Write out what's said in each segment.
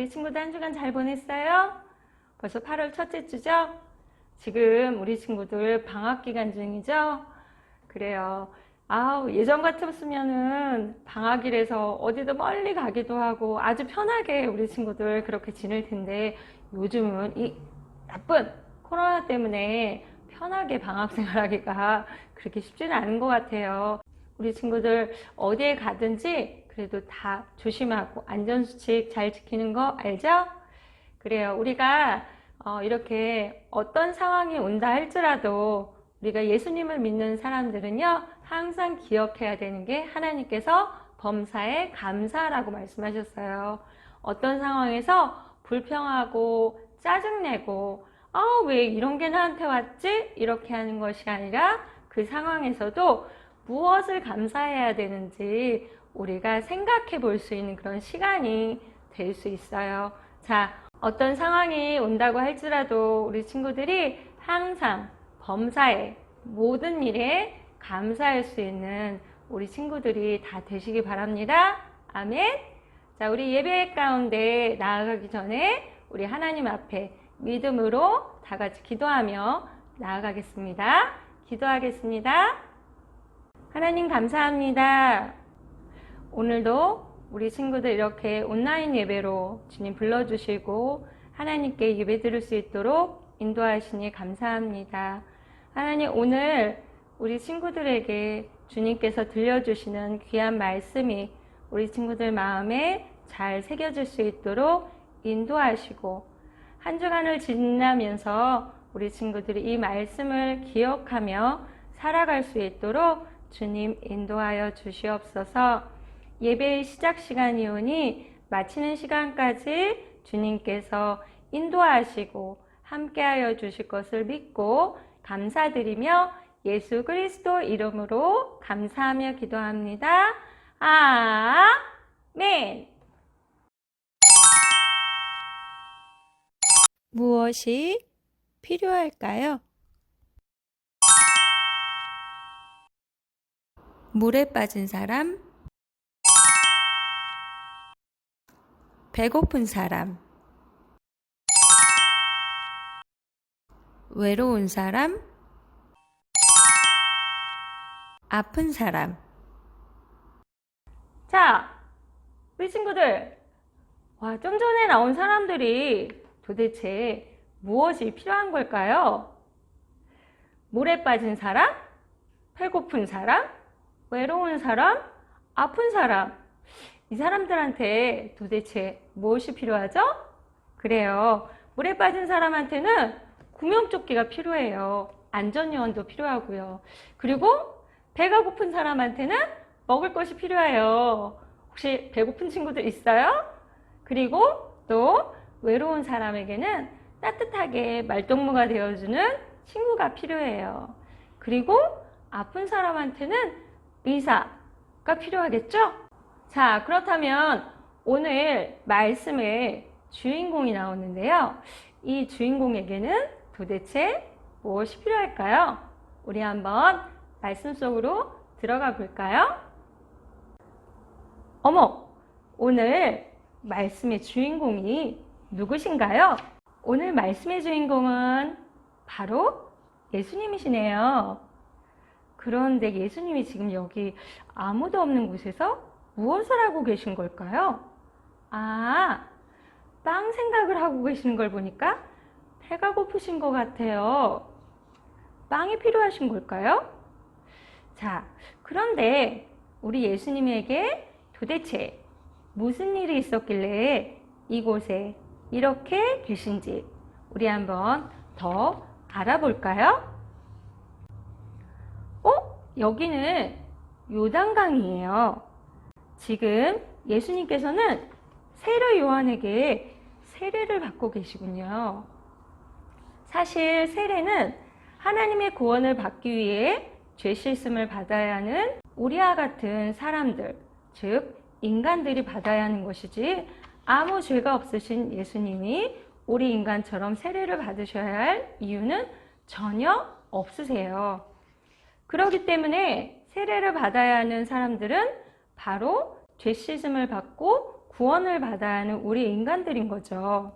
우리 친구들 한 주간 잘 보냈어요? 벌써 8월 첫째 주죠? 지금 우리 친구들 방학 기간 중이죠? 그래요. 예전 같았으면은 방학이라서 어디도 멀리 가기도 하고 아주 편하게 우리 친구들 그렇게 지낼 텐데 요즘은 이 나쁜 코로나 때문에 편하게 방학 생활하기가 그렇게 쉽지는 않은 것 같아요. 우리 친구들 어디에 가든지 그래도 다 조심하고 안전수칙 잘 지키는 거 알죠? 그래요. 우리가 이렇게 어떤 상황이 온다 할지라도 우리가 예수님을 믿는 사람들은요, 항상 기억해야 되는 게 하나님께서 범사에 감사라고 말씀하셨어요. 어떤 상황에서 불평하고 짜증내고 왜 이런 게 나한테 왔지? 이렇게 하는 것이 아니라 그 상황에서도 무엇을 감사해야 되는지 우리가 생각해 볼 수 있는 그런 시간이 될 수 있어요. 자, 어떤 상황이 온다고 할지라도 우리 친구들이 항상 범사에 모든 일에 감사할 수 있는 우리 친구들이 다 되시기 바랍니다. 아멘. 자, 우리 예배 가운데 나아가기 전에 우리 하나님 앞에 믿음으로 다 같이 기도하며 나아가겠습니다. 기도하겠습니다. 하나님 감사합니다. 오늘도 우리 친구들 이렇게 온라인 예배로 주님 불러주시고 하나님께 예배 드릴 수 있도록 인도하시니 감사합니다. 하나님, 오늘 우리 친구들에게 주님께서 들려주시는 귀한 말씀이 우리 친구들 마음에 잘 새겨질 수 있도록 인도하시고 한 주간을 지나면서 우리 친구들이 이 말씀을 기억하며 살아갈 수 있도록 주님 인도하여 주시옵소서. 예배의 시작 시간이오니 마치는 시간까지 주님께서 인도하시고 함께하여 주실 것을 믿고 감사드리며 예수 그리스도 이름으로 감사하며 기도합니다. 아멘. 무엇이 필요할까요? 물에 빠진 사람, 배고픈 사람, 외로운 사람, 아픈 사람. 자, 우리 친구들, 좀 전에 나온 사람들이 도대체 무엇이 필요한 걸까요? 물에 빠진 사람, 배고픈 사람, 외로운 사람, 아픈 사람. 이 사람들한테 도대체 무엇이 필요하죠? 그래요. 물에 빠진 사람한테는 구명조끼가 필요해요. 안전요원도 필요하고요. 그리고 배가 고픈 사람한테는 먹을 것이 필요해요. 혹시 배고픈 친구들 있어요? 그리고 또 외로운 사람에게는 따뜻하게 말동무가 되어주는 친구가 필요해요. 그리고 아픈 사람한테는 의사가 필요하겠죠? 자, 그렇다면 오늘 말씀에 주인공이 나오는데요. 이 주인공에게는 도대체 무엇이 필요할까요? 우리 한번 말씀 속으로 들어가 볼까요? 어머, 오늘 말씀의 주인공이 누구신가요? 오늘 말씀의 주인공은 바로 예수님이시네요. 그런데 예수님이 지금 여기 아무도 없는 곳에서 무엇을 하고 계신 걸까요? 빵 생각을 하고 계시는 걸 보니까 배가 고프신 것 같아요. 빵이 필요하신 걸까요? 자, 그런데 우리 예수님에게 도대체 무슨 일이 있었길래 이곳에 이렇게 계신지 우리 한번 더 알아볼까요? 여기는 요단강이에요. 지금 예수님께서는 세례 요한에게 세례를 받고 계시군요. 사실 세례는 하나님의 구원을 받기 위해 죄 씻음을 받아야 하는 우리와 같은 사람들, 즉 인간들이 받아야 하는 것이지 아무 죄가 없으신 예수님이 우리 인간처럼 세례를 받으셔야 할 이유는 전혀 없으세요. 그렇기 때문에 세례를 받아야 하는 사람들은 바로 죄 씻음을 받고 구원을 받아야 하는 우리 인간들인 거죠.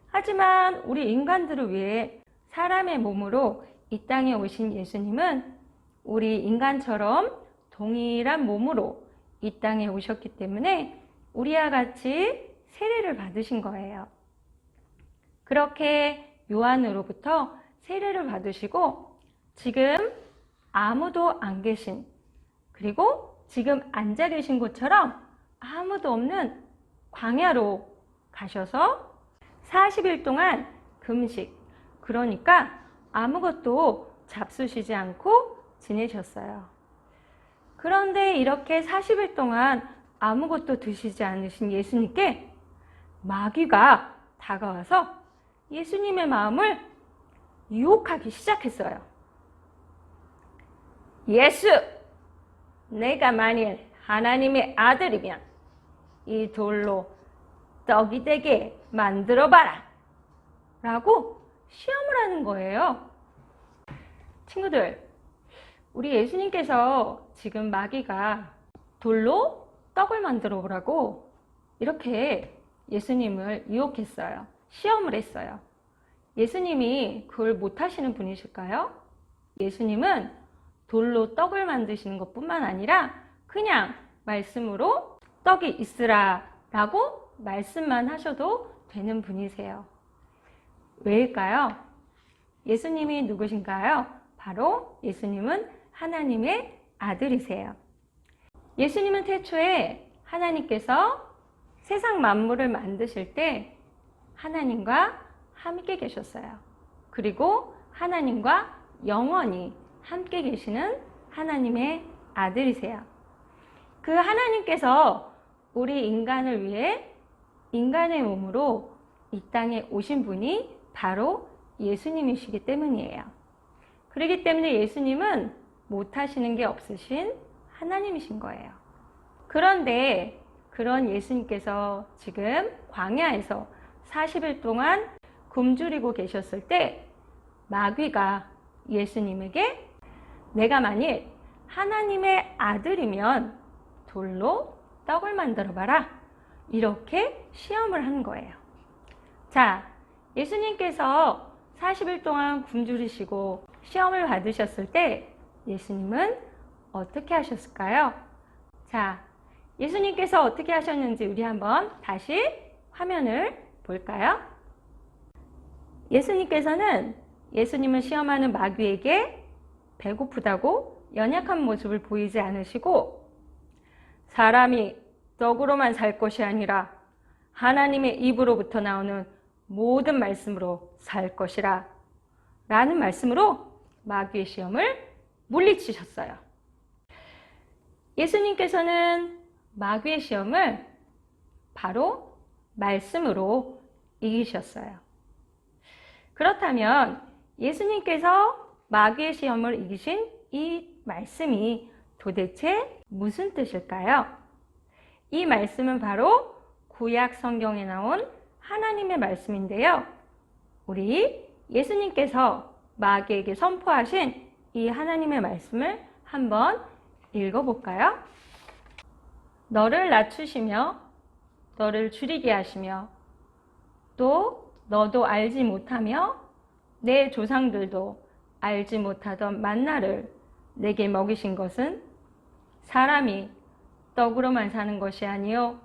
하지만 우리 인간들을 위해 사람의 몸으로 이 땅에 오신 예수님은 우리 인간처럼 동일한 몸으로 이 땅에 오셨기 때문에 우리와 같이 세례를 받으신 거예요. 그렇게 요한으로부터 세례를 받으시고 지금 아무도 안 계신, 그리고 지금 앉아 계신 곳처럼 아무도 없는 광야로 가셔서 40일 동안 금식, 그러니까 아무것도 잡수시지 않고 지내셨어요. 그런데 이렇게 40일 동안 아무것도 드시지 않으신 예수님께 마귀가 다가와서 예수님의 마음을 유혹하기 시작했어요. 예수, 내가 만일 하나님의 아들이면 이 돌로 떡이 되게 만들어봐라 라고 시험을 하는 거예요. 친구들, 우리 예수님께서 지금 마귀가 돌로 떡을 만들어 보라고 이렇게 예수님을 유혹했어요. 시험을 했어요. 예수님이 그걸 못하시는 분이실까요? 예수님은 돌로 떡을 만드시는 것뿐만 아니라 그냥 말씀으로 떡이 있으라 라고 말씀만 하셔도 되는 분이세요. 왜일까요? 예수님이 누구신가요? 바로 예수님은 하나님의 아들이세요. 예수님은 태초에 하나님께서 세상 만물을 만드실 때 하나님과 함께 계셨어요. 그리고 하나님과 영원히 함께 계시는 하나님의 아들이세요. 그 하나님께서 우리 인간을 위해 인간의 몸으로 이 땅에 오신 분이 바로 예수님이시기 때문이에요. 그렇기 때문에 예수님은 못하시는 게 없으신 하나님이신 거예요. 그런데 그런 예수님께서 지금 광야에서 40일 동안 굶주리고 계셨을 때 마귀가 예수님에게 내가 만일 하나님의 아들이면 돌로 떡을 만들어 봐라 이렇게 시험을 한 거예요. 자, 예수님께서 40일 동안 굶주리시고 시험을 받으셨을 때 예수님은 어떻게 하셨을까요? 자, 예수님께서 어떻게 하셨는지 우리 한번 다시 화면을 볼까요? 예수님을 시험하는 마귀에게 배고프다고 연약한 모습을 보이지 않으시고 사람이 떡으로만 살 것이 아니라 하나님의 입으로부터 나오는 모든 말씀으로 살 것이라 라는 말씀으로 마귀의 시험을 물리치셨어요. 예수님께서는 마귀의 시험을 바로 말씀으로 이기셨어요. 그렇다면 예수님께서 마귀의 시험을 이기신 이 말씀이 도대체 무슨 뜻일까요? 이 말씀은 바로 구약 성경에 나온 하나님의 말씀인데요. 우리 예수님께서 마귀에게 선포하신 이 하나님의 말씀을 한번 읽어볼까요? 너를 낮추시며 너를 줄이게 하시며 또 너도 알지 못하며 내 조상들도 알지 못하던 만나를 내게 먹이신 것은 사람이 떡으로만 사는 것이 아니요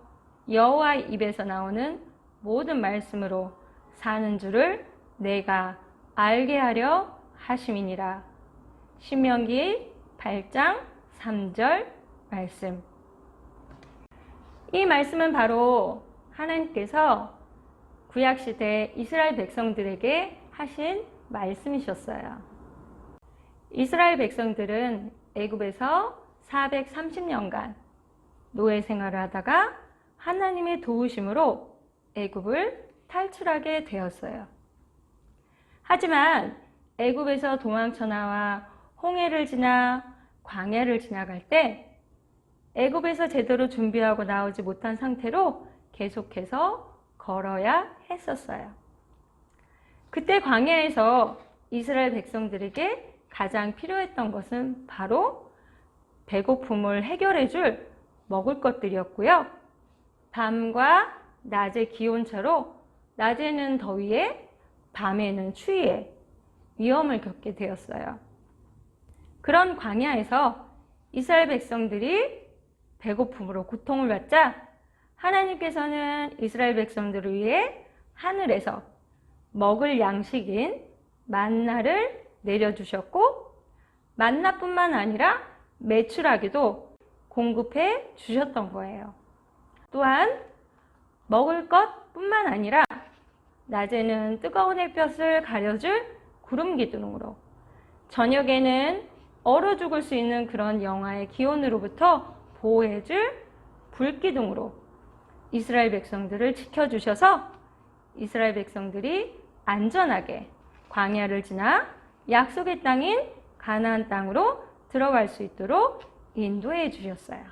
여호와의 입에서 나오는 모든 말씀으로 사는 줄을 내가 알게 하려 하심이니라. 신명기 8장 3절 말씀. 이 말씀은 바로 하나님께서 구약시대 이스라엘 백성들에게 하신 말씀이셨어요. 이스라엘 백성들은 애굽에서 430년간 노예 생활을 하다가 하나님의 도우심으로 애굽을 탈출하게 되었어요. 하지만 애굽에서 도망쳐 나와 홍해를 지나 광야를 지나갈 때 애굽에서 제대로 준비하고 나오지 못한 상태로 계속해서 걸어야 했었어요. 그때 광야에서 이스라엘 백성들에게 가장 필요했던 것은 바로 배고픔을 해결해 줄 먹을 것들이었고요. 밤과 낮의 기온차로 낮에는 더위에 밤에는 추위에 위험을 겪게 되었어요. 그런 광야에서 이스라엘 백성들이 배고픔으로 고통을 받자 하나님께서는 이스라엘 백성들을 위해 하늘에서 먹을 양식인 만나를 내려주셨고, 만나뿐만 아니라 메추라기도 공급해 주셨던 거예요. 또한 먹을 것뿐만 아니라 낮에는 뜨거운 햇볕을 가려줄 구름 기둥으로, 저녁에는 얼어 죽을 수 있는 그런 영하의 기온으로부터 보호해줄 불 기둥으로 이스라엘 백성들을 지켜주셔서 이스라엘 백성들이 안전하게 광야를 지나 약속의 땅인 가나안 땅으로 들어갈 수 있도록 인도해 주셨어요.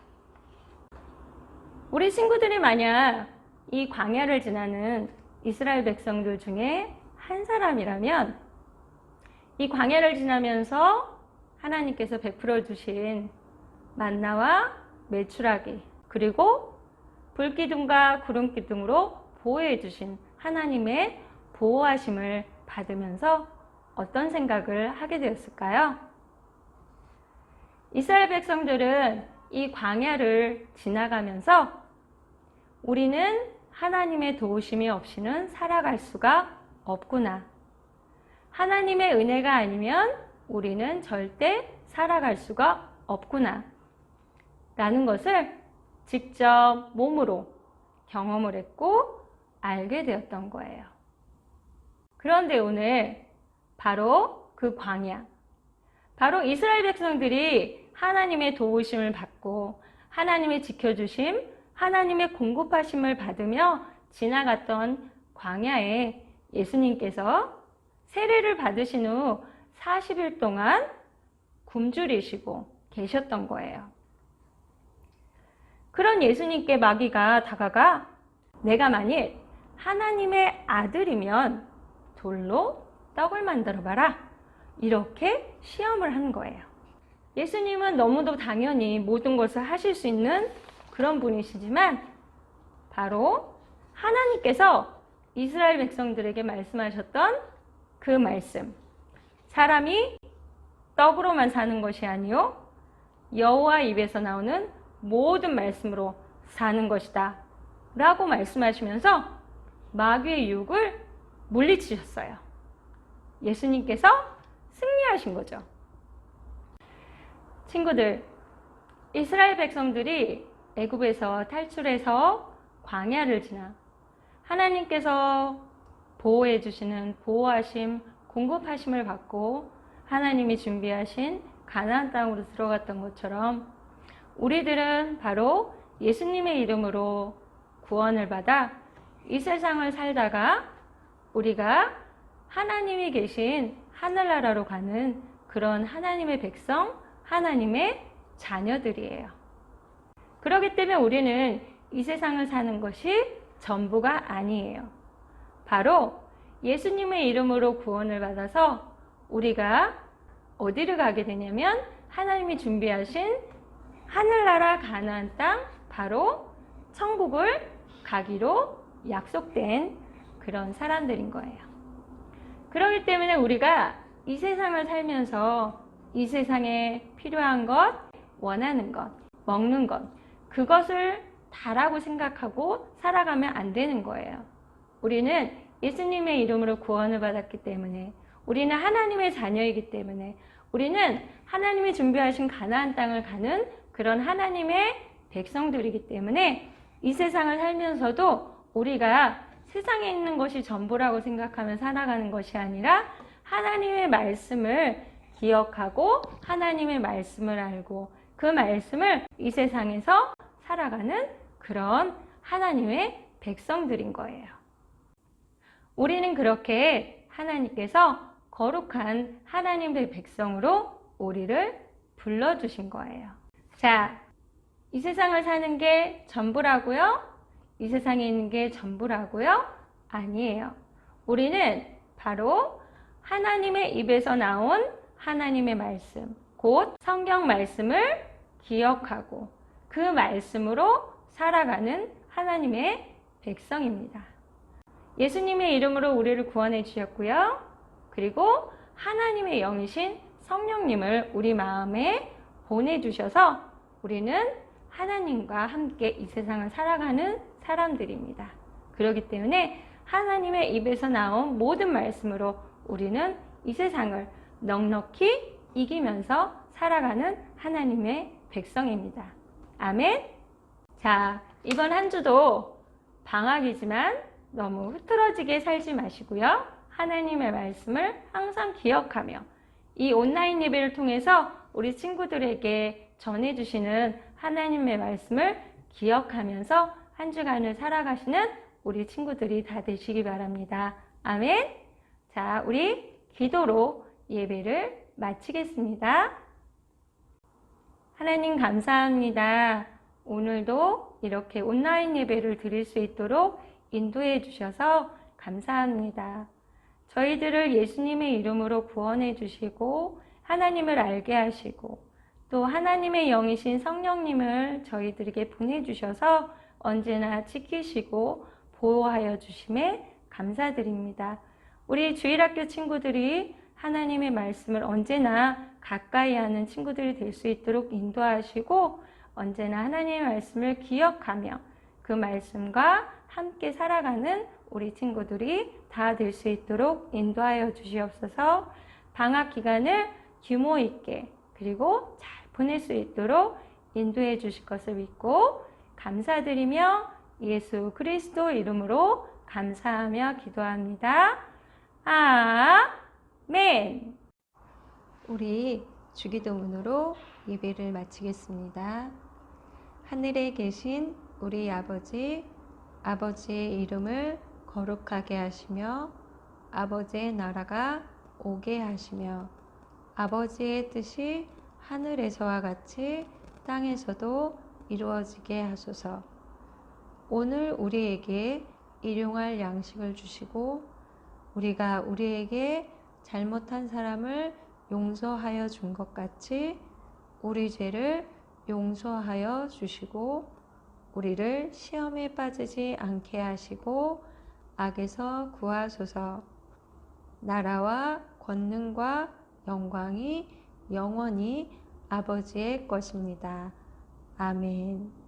우리 친구들이 만약 이 광야를 지나는 이스라엘 백성들 중에 한 사람이라면 이 광야를 지나면서 하나님께서 베풀어 주신 만나와 메추라기, 그리고 불기둥과 구름기둥으로 보호해 주신 하나님의 보호하심을 받으면서 어떤 생각을 하게 되었을까요? 이스라엘 백성들은 이 광야를 지나가면서 우리는 하나님의 도우심이 없이는 살아갈 수가 없구나. 하나님의 은혜가 아니면 우리는 절대 살아갈 수가 없구나. 라는 것을 직접 몸으로 경험을 했고 알게 되었던 거예요. 그런데 오늘 바로 그 광야, 바로 이스라엘 백성들이 하나님의 도우심을 받고 하나님의 지켜주심, 하나님의 공급하심을 받으며 지나갔던 광야에 예수님께서 세례를 받으신 후 40일 동안 굶주리시고 계셨던 거예요. 그런 예수님께 마귀가 다가가 내가 만일 하나님의 아들이면 돌로 떡을 만들어 봐라, 이렇게 시험을 한 거예요. 예수님은 너무도 당연히 모든 것을 하실 수 있는 그런 분이시지만 바로 하나님께서 이스라엘 백성들에게 말씀하셨던 그 말씀, 사람이 떡으로만 사는 것이 아니요 여호와 입에서 나오는 모든 말씀으로 사는 것이다 라고 말씀하시면서 마귀의 유혹을 물리치셨어요. 예수님께서 승리하신 거죠. 친구들, 이스라엘 백성들이 애굽에서 탈출해서 광야를 지나 하나님께서 보호해 주시는 보호하심, 공급하심을 받고 하나님이 준비하신 가나안 땅으로 들어갔던 것처럼 우리들은 바로 예수님의 이름으로 구원을 받아 이 세상을 살다가 우리가 하나님이 계신 하늘나라로 가는 그런 하나님의 백성, 하나님의 자녀들이에요. 그렇기 때문에 우리는 이 세상을 사는 것이 전부가 아니에요. 바로 예수님의 이름으로 구원을 받아서 우리가 어디를 가게 되냐면 하나님이 준비하신 하늘나라 가나안 땅, 바로 천국을 가기로 약속된 그런 사람들인 거예요. 그렇기 때문에 우리가 이 세상을 살면서 이 세상에 필요한 것, 원하는 것, 먹는 것, 그것을 다라고 생각하고 살아가면 안 되는 거예요. 우리는 예수님의 이름으로 구원을 받았기 때문에, 우리는 하나님의 자녀이기 때문에, 우리는 하나님이 준비하신 가나안 땅을 가는 그런 하나님의 백성들이기 때문에 이 세상을 살면서도 우리가 세상에 있는 것이 전부라고 생각하며 살아가는 것이 아니라 하나님의 말씀을 기억하고 하나님의 말씀을 알고 그 말씀을 이 세상에서 살아가는 그런 하나님의 백성들인 거예요. 우리는 그렇게 하나님께서 거룩한 하나님의 백성으로 우리를 불러주신 거예요. 자, 이 세상을 사는 게 전부라고요? 이 세상에 있는 게 전부라고요? 아니에요. 우리는 바로 하나님의 입에서 나온 하나님의 말씀, 곧 성경 말씀을 기억하고 그 말씀으로 살아가는 하나님의 백성입니다. 예수님의 이름으로 우리를 구원해 주셨고요. 그리고 하나님의 영이신 성령님을 우리 마음에 보내주셔서 우리는 하나님과 함께 이 세상을 살아가는 사람들입니다. 그렇기 때문에 하나님의 입에서 나온 모든 말씀으로 우리는 이 세상을 넉넉히 이기면서 살아가는 하나님의 백성입니다. 아멘. 자, 이번 한 주도 방학이지만 너무 흐트러지게 살지 마시고요. 하나님의 말씀을 항상 기억하며 이 온라인 예배를 통해서 우리 친구들에게 전해주시는 하나님의 말씀을 기억하면서 한 주간을 살아가시는 우리 친구들이 다 되시기 바랍니다. 아멘. 자, 우리 기도로 예배를 마치겠습니다. 하나님 감사합니다. 오늘도 이렇게 온라인 예배를 드릴 수 있도록 인도해 주셔서 감사합니다. 저희들을 예수님의 이름으로 구원해 주시고 하나님을 알게 하시고 또 하나님의 영이신 성령님을 저희들에게 보내주셔서 언제나 지키시고 보호하여 주심에 감사드립니다. 우리 주일학교 친구들이 하나님의 말씀을 언제나 가까이 하는 친구들이 될 수 있도록 인도하시고 언제나 하나님의 말씀을 기억하며 그 말씀과 함께 살아가는 우리 친구들이 다 될 수 있도록 인도하여 주시옵소서. 방학 기간을 규모 있게 그리고 잘 보낼 수 있도록 인도해 주실 것을 믿고 감사드리며 예수 그리스도 이름으로 감사하며 기도합니다. 아멘. 우리 주기도문으로 예배를 마치겠습니다. 하늘에 계신 우리 아버지, 아버지의 이름을 거룩하게 하시며 아버지의 나라가 오게 하시며 아버지의 뜻이 하늘에서와 같이 땅에서도 이루어지게 하소서. 오늘 우리에게 일용할 양식을 주시고 우리가 우리에게 잘못한 사람을 용서하여 준 것 같이 우리 죄를 용서하여 주시고 우리를 시험에 빠지지 않게 하시고 악에서 구하소서. 나라와 권능과 영광이 영원히 아버지의 것입니다. 아멘.